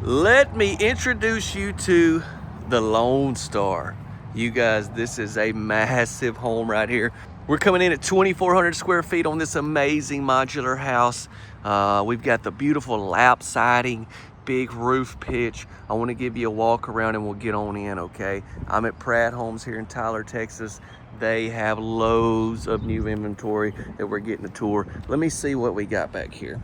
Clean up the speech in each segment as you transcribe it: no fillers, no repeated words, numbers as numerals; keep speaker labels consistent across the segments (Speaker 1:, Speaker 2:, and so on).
Speaker 1: Let me introduce you to the Lonestar. You guys, this is a massive home right here. We're coming in at 2,400 square feet on this amazing modular house. We've got the beautiful lap siding, big roof pitch. I want to give you a walk around and we'll get on in, okay? I'm at Prefab Homes here in Tyler, Texas. They have loads of new inventory that we're getting a tour. Let me see what we got back here.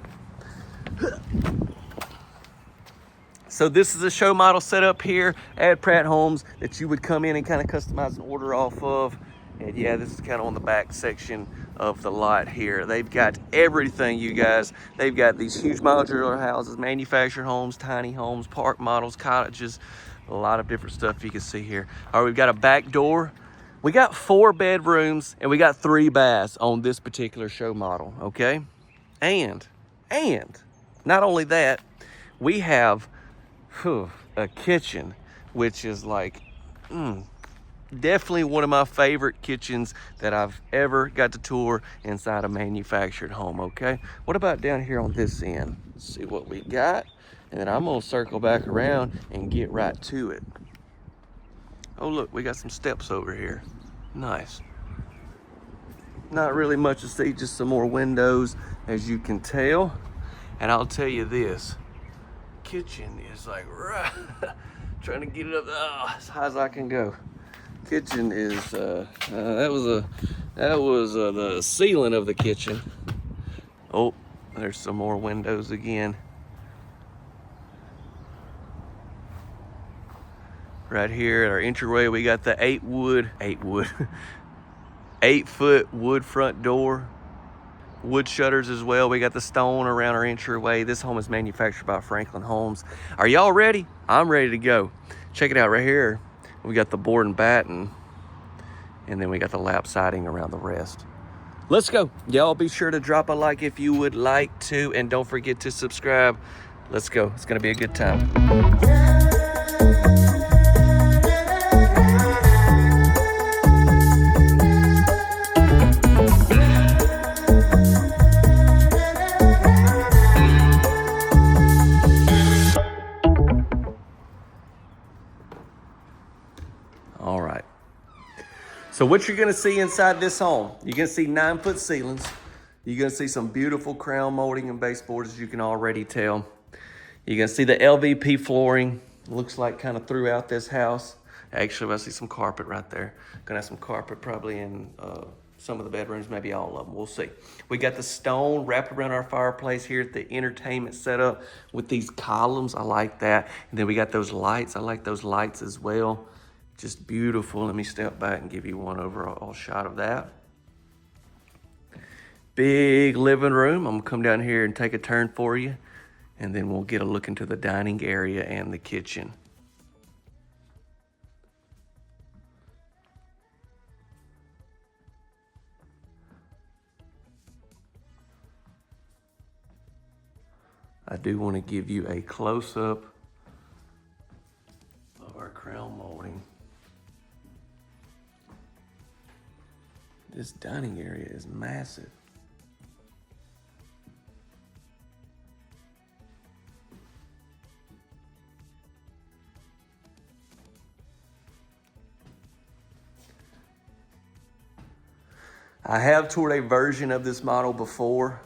Speaker 1: So this is a show model set up here at Pratt Homes that you would come in and kind of customize and order off of. And yeah, this is kind of on the back section of the lot here. They've got everything, you guys. They've got these huge modular houses, manufactured homes, tiny homes, park models, cottages, a lot of different stuff you can see here. All right, we've got a back door. We got 4 bedrooms and we got 3 baths on this particular show model, okay? And not only that, we have a kitchen, which is like definitely one of my favorite kitchens that I've ever got to tour inside a manufactured home, okay? What about down here on this end? Let's see what we got, and then I'm gonna circle back around and get right to it. Oh look, we got some steps over here. Nice. Not really much to see, just some more windows, as you can tell. And I'll tell you this, kitchen is like trying to get it up as high as I can go. Kitchen is that was the ceiling of the kitchen. Oh, there's some more windows again. Right here at our entryway, we got the 8-foot wood front door. Wood shutters as well. We got the stone around our entryway. This home is manufactured by Franklin Homes. Are y'all ready? I'm ready to go. Check it out right here. We got the board and batten, and then we got the lap siding around the rest. Let's go. Y'all be sure to drop a like if you would like to, and don't forget to subscribe. Let's go. It's gonna be a good time. All right. So what you're gonna see inside this home, you're gonna see 9-foot ceilings. You're gonna see some beautiful crown molding and baseboards, as you can already tell. You're gonna see the LVP flooring. Looks like kind of throughout this house. Actually, I see some carpet right there. Gonna have some carpet probably in some of the bedrooms, maybe all of them, we'll see. We got the stone wrapped around our fireplace here at the entertainment setup with these columns, I like that. And then we got those lights, I like those lights as well. Just beautiful. Let me step back and give you one overall shot of that. Big living room. I'm gonna come down here and take a turn for you, and then we'll get a look into the dining area and the kitchen. I do want to give you a close-up of our crown molding. This dining area is massive. I have toured a version of this model before,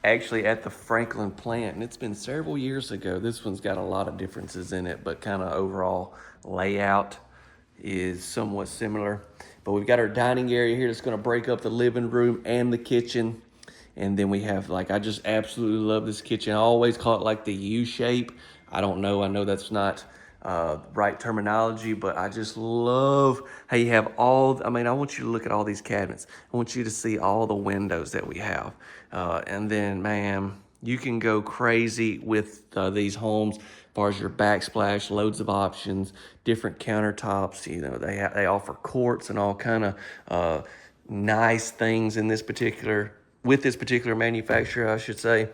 Speaker 1: actually at the Franklin plant, and it's been several years ago. This one's got a lot of differences in it, but kind of overall layout is somewhat similar. But we've got our dining area here that's gonna break up the living room and the kitchen. And then we have, like, I just absolutely love this kitchen. I always call it like the U shape. I don't know, I know that's not right terminology, but I just love how you have I want you to look at all these cabinets. I want you to see all the windows that we have. And then, man, you can go crazy with these homes as far as your backsplash, loads of options, different countertops. You know, they offer quartz and all kind of nice things in this particular manufacturer, I should say.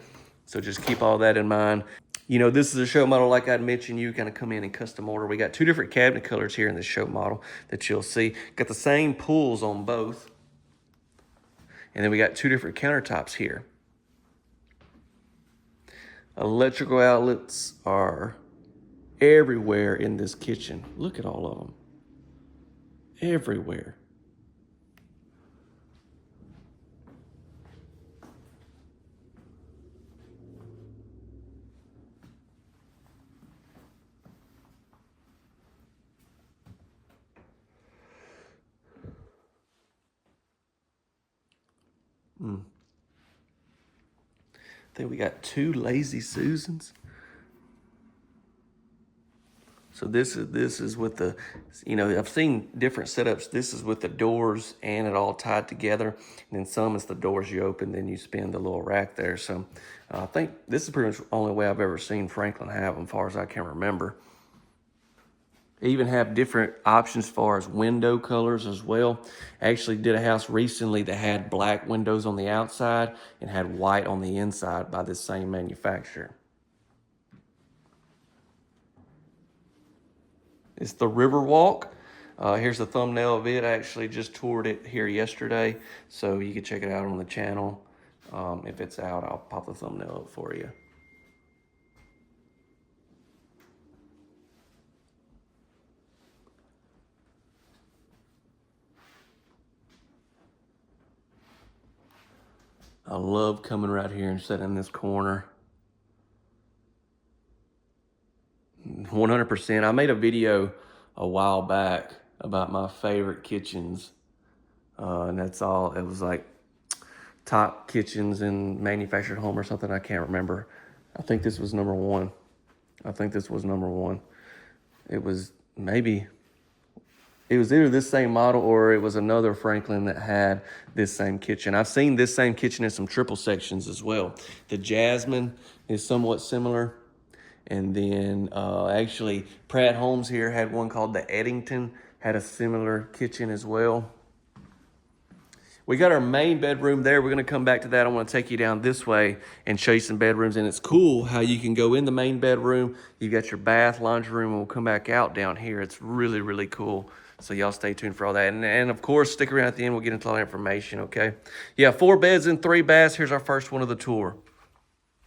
Speaker 1: So just keep all that in mind. You know, this is a show model, like I'd mentioned, you kind of come in and custom order. We got 2 different cabinet colors here in this show model that you'll see. Got the same pulls on both. And then we got 2 different countertops here. Electrical outlets are everywhere in this kitchen. Look at all of them. Everywhere. I think we got 2 Lazy Susans. So this is with the, you know, I've seen different setups. This is with the doors and it all tied together. And then some is the doors you open, then you spin the little rack there. So I think this is pretty much the only way I've ever seen Franklin have them, as far as I can remember. They even have different options as far as window colors as well. I actually did a house recently that had black windows on the outside and had white on the inside by this same manufacturer. It's the Riverwalk. Here's the thumbnail of it. I actually just toured it here yesterday, so you can check it out on the channel. If it's out, I'll pop the thumbnail up for you. I love coming right here and sitting in this corner. 100%. I made a video a while back about my favorite kitchens. And that's all. It was like top kitchens in manufactured home or something. I can't remember. I think this was number 1. It was either this same model or it was another Franklin that had this same kitchen. I've seen this same kitchen in some triple sections as well. The Jasmine is somewhat similar. And then actually Pratt Homes here had one called the Eddington, had a similar kitchen as well. We got our main bedroom there. We're gonna come back to that. I wanna take you down this way and show you some bedrooms. And it's cool how you can go in the main bedroom, you got your bath, laundry room, and we'll come back out down here. It's really, really cool. So y'all stay tuned for all that. And of course, stick around at the end, we'll get into all that information, okay? Yeah, 4 beds and 3 baths. Here's our first one of the tour.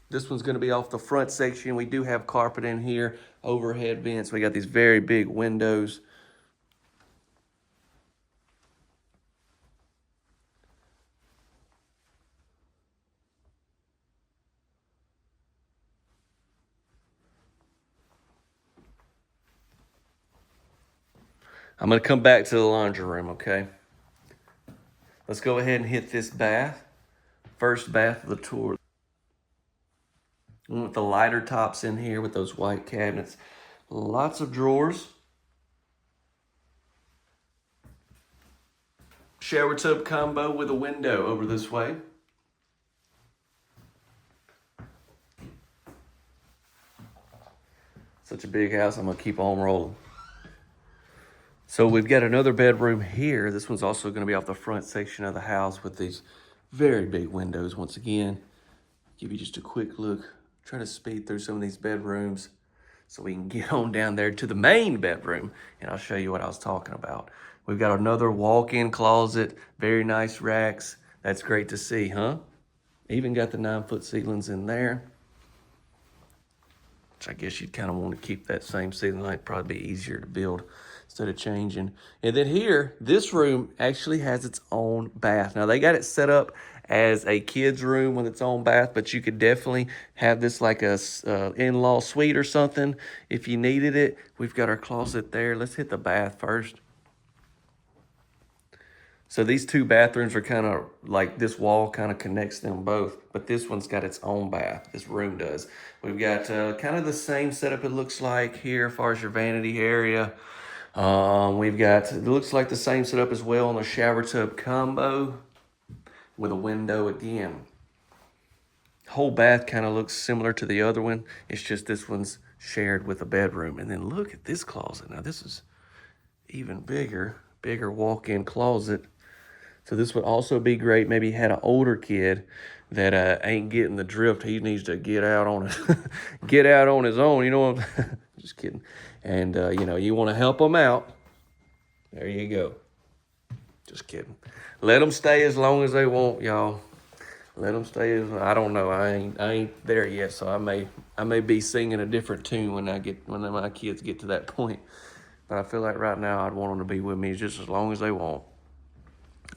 Speaker 1: This one's gonna be off the front section. We do have carpet in here, overhead vents. We got these very big windows. I'm gonna come back to the laundry room, okay? Let's go ahead and hit this bath. First bath of the tour. With the lighter tops in here with those white cabinets. Lots of drawers. Shower tub combo with a window over this way. Such a big house, I'm gonna keep on rolling. So we've got another bedroom here. This one's also gonna be off the front section of the house with these very big windows. Once again, give you just a quick look. Try to speed through some of these bedrooms so we can get on down there to the main bedroom and I'll show you what I was talking about. We've got another walk-in closet, very nice racks. That's great to see, huh? Even got the 9-foot ceilings in there, which I guess you'd kind of want to keep that same ceiling height, probably be easier to build instead of changing. And then here, this room actually has its own bath. Now they got it set up as a kid's room with its own bath, but you could definitely have this like a in-law suite or something if you needed it. We've got our closet there. Let's hit the bath first. So these 2 bathrooms are kind of like this wall kind of connects them both, but this one's got its own bath. This room does. We've got kind of the same setup it looks like here as far as your vanity area. We've got, it looks like the same setup as well on the shower tub combo with a window again. Whole bath kind of looks similar to the other one. It's just this one's shared with a bedroom. And then look at this closet. Now this is even bigger walk-in closet. So this would also be great. Maybe you had an older kid that ain't getting the drift. He needs to get out on get out on his own. You know what I'm just kidding. And you know, you want to help them out. There you go. Just kidding. Let them stay as long as they want, y'all. Let them stay. I don't know. I ain't there yet, so I may be singing a different tune when my kids get to that point. But I feel like right now I'd want them to be with me just as long as they want.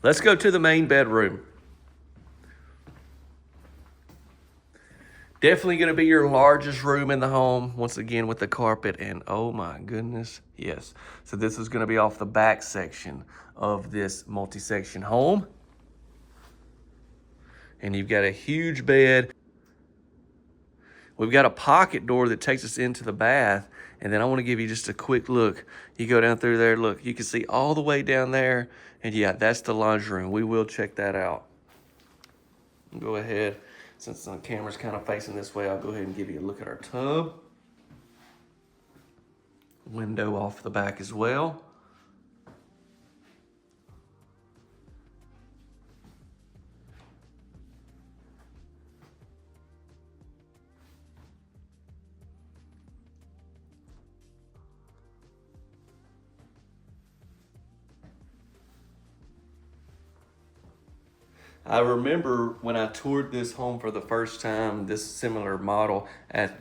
Speaker 1: Let's go to the main bedroom. Definitely going to be your largest room in the home, once again with the carpet, and oh my goodness, yes. So this is going to be off the back section of this multi-section home. And you've got a huge bed. We've got a pocket door that takes us into the bath, and then I want to give you just a quick look. You go down through there, look, you can see all the way down there, and yeah, that's the laundry room. We will check that out. Go ahead. Since the camera's kind of facing this way, I'll go ahead and give you a look at our tub. Window off the back as well. I remember when I toured this home for the first time, this similar model at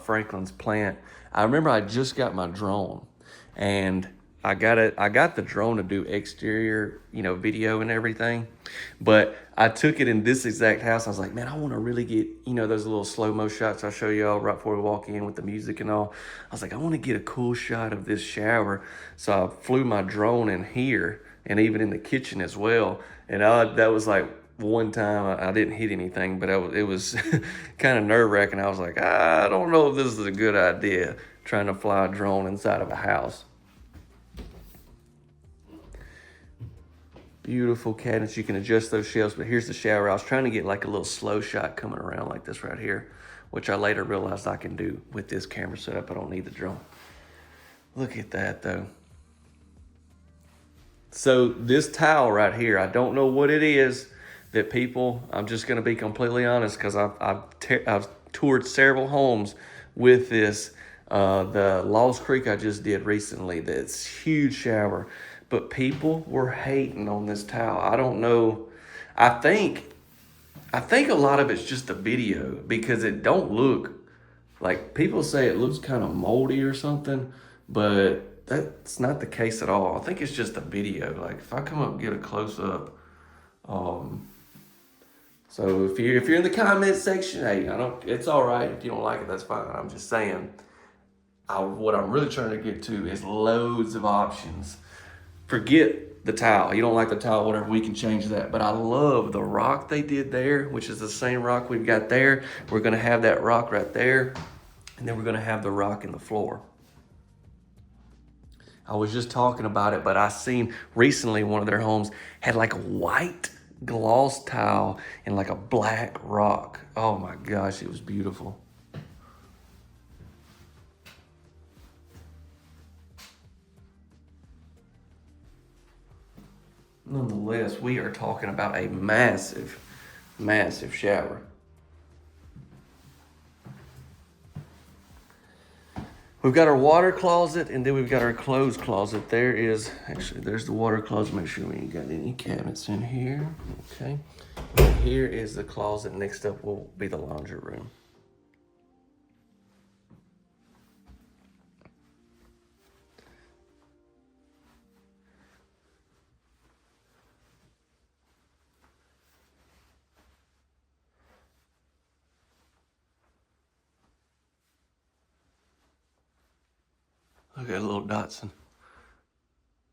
Speaker 1: Franklin's plant. I remember I just got my drone, and I got the drone to do exterior, video and everything. But I took it in this exact house. I was like, man, I want to really get, those little slow-mo shots I show y'all right before we walk in with the music and all. I was like, I want to get a cool shot of this shower. So I flew my drone in here and even in the kitchen as well. And that was like one time I didn't hit anything, but it was kind of nerve-wracking. I was like, I don't know if this is a good idea, trying to fly a drone inside of a house. Beautiful cabinets. You can adjust those shelves, but here's the shower. I was trying to get like a little slow shot coming around like this right here, which I later realized I can do with this camera setup. I don't need the drone. Look at that though. So this tile right here, I don't know what it is that people, I'm just going to be completely honest, because I've toured several homes with this. The Lost Creek I just did recently, that's huge shower, but people were hating on this tile. I don't know. I think a lot of it's just the video, because it don't look like, people say it looks kind of moldy or something, but that's not the case at all. I think it's just the video. Like if I come up and get a close up, so if you're in the comment section, hey, it's all right. If you don't like it, that's fine. I'm just saying, what I'm really trying to get to is loads of options. Forget the tile. You don't like the tile, whatever, we can change that. But I love the rock they did there, which is the same rock we've got there. We're gonna have that rock right there, and then we're gonna have the rock in the floor. I was just talking about it, but I seen recently one of their homes had like a white gloss tile and like a black rock. Oh my gosh, it was beautiful. Nonetheless, we are talking about a massive, massive shower. We've got our water closet, and then we've got our clothes closet. There's the water closet. Make sure we ain't got any cabinets in here. Okay. Here is the closet. Next up will be the laundry room. Look at little Dotson.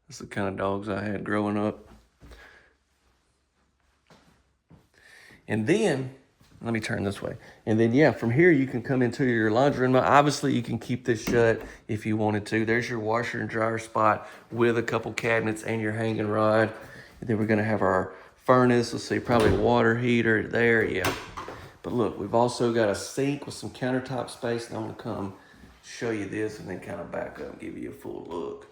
Speaker 1: That's the kind of dogs I had growing up. And then, let me turn this way. And then, yeah, from here you can come into your laundry room. Obviously, you can keep this shut if you wanted to. There's your washer and dryer spot with a couple cabinets and your hanging rod. And then we're gonna have our furnace. Let's see, probably a water heater there, yeah. But look, we've also got a sink with some countertop space, and I'm gonna come show you this and then kind of back up and give you a full look.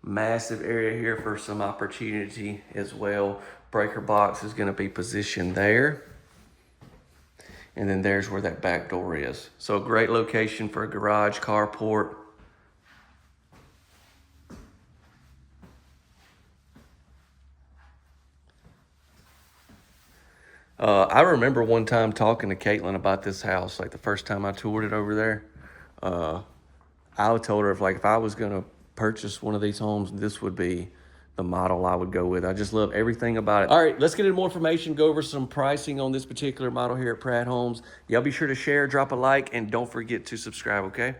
Speaker 1: Massive area here for some opportunity as well. Breaker box is going to be positioned there. And then there's where that back door is. So a great location for a garage, carport. I remember one time talking to Caitlin about this house, like the first time I toured it over there. Uh, I told her if I was gonna purchase one of these homes, this would be the model I would go with. I just love everything about it. All right, let's get into more information, go over some pricing on this particular model here at Pratt Homes. Y'all be sure to share, drop a like, and don't forget to subscribe, okay?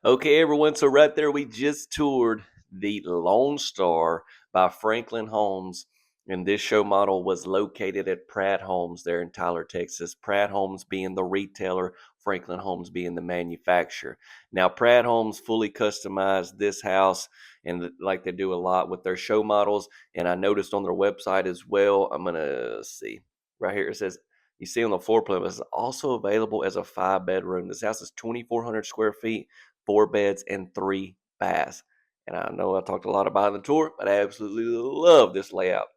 Speaker 1: Okay, everyone, so right there we just toured the Lonestar by Franklin Homes. And this show model was located at Pratt Homes there in Tyler, Texas. Pratt Homes being the retailer, Franklin Homes being the manufacturer. Now, Pratt Homes fully customized this house, and like they do a lot with their show models. And I noticed on their website as well, I'm going to see right here, it says, you see on the floor plan, it's also available as a 5-bedroom. This house is 2,400 square feet, 4 beds, and 3 baths. And I know I talked a lot about it in the tour, but I absolutely love this layout.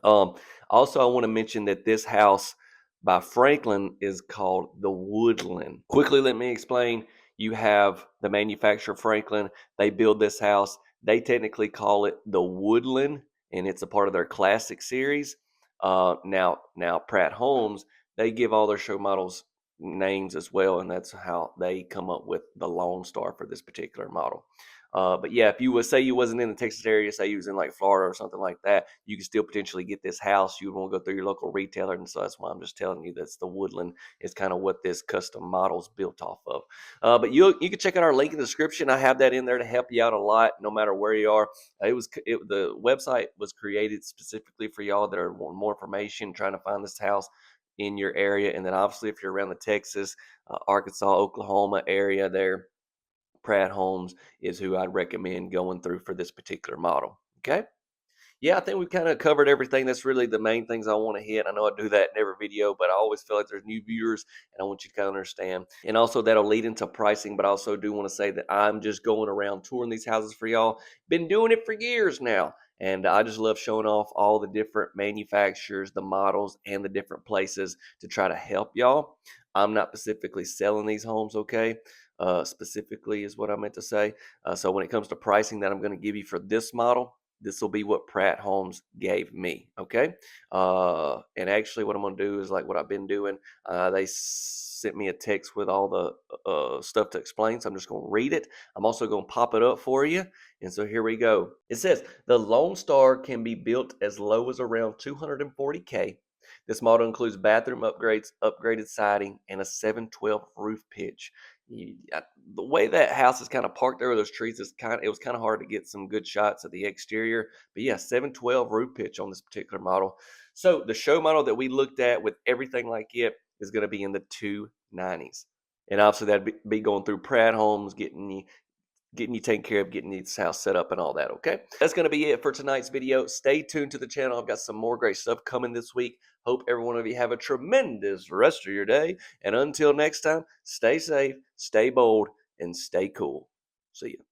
Speaker 1: Um, Also, I want to mention that this house by Franklin is called the Woodland. Quickly, let me explain. You have the manufacturer Franklin. They build this house. They technically call it the Woodland, and it's a part of their classic series. Now Pratt Homes, they give all their show models names as well, and that's how they come up with the Lone Star for this particular model. But yeah, if you would say you wasn't in the Texas area, say you was in like Florida or something like that, you could still potentially get this house. You would want to go through your local retailer, and so that's why I'm just telling you that's the Woodland is kind of what this custom model's built off of. But you can check out our link in the description. I have that in there to help you out a lot, no matter where you are. The website was created specifically for y'all that are wanting more information, trying to find this house in your area, and then obviously if you're around the Texas, Arkansas, Oklahoma area there. Pratt Homes is who I'd recommend going through for this particular model. Okay. Yeah, I think we've kind of covered everything. That's really the main things I want to hit. I know I do that in every video, but I always feel like there's new viewers and I want you to kind of understand. And also that'll lead into pricing, but I also do want to say that I'm just going around touring these houses for y'all. Been doing it for years now. And I just love showing off all the different manufacturers, the models, and the different places to try to help y'all. I'm not specifically selling these homes, okay? Specifically is what I meant to say. So when it comes to pricing that I'm going to give you for this model, this will be what Pratt Homes gave me. Okay. And actually, what I'm going to do is like what I've been doing. They sent me a text with all the stuff to explain. So I'm just going to read it. I'm also going to pop it up for you. And so here we go. It says the Lone Star can be built as low as around $240K. This model includes bathroom upgrades, upgraded siding, and a 712 roof pitch. The way that house is kind of parked there with those trees is it was kind of hard to get some good shots of the exterior. But yeah, 712 roof pitch on this particular model. So the show model that we looked at with everything like it is going to be in the 290s. And obviously that'd be going through Pratt Homes, getting you taken care of, getting this house set up and all that, okay? That's going to be it for tonight's video. Stay tuned to the channel. I've got some more great stuff coming this week. Hope every one of you have a tremendous rest of your day. And until next time, stay safe, stay bold, and stay cool. See ya.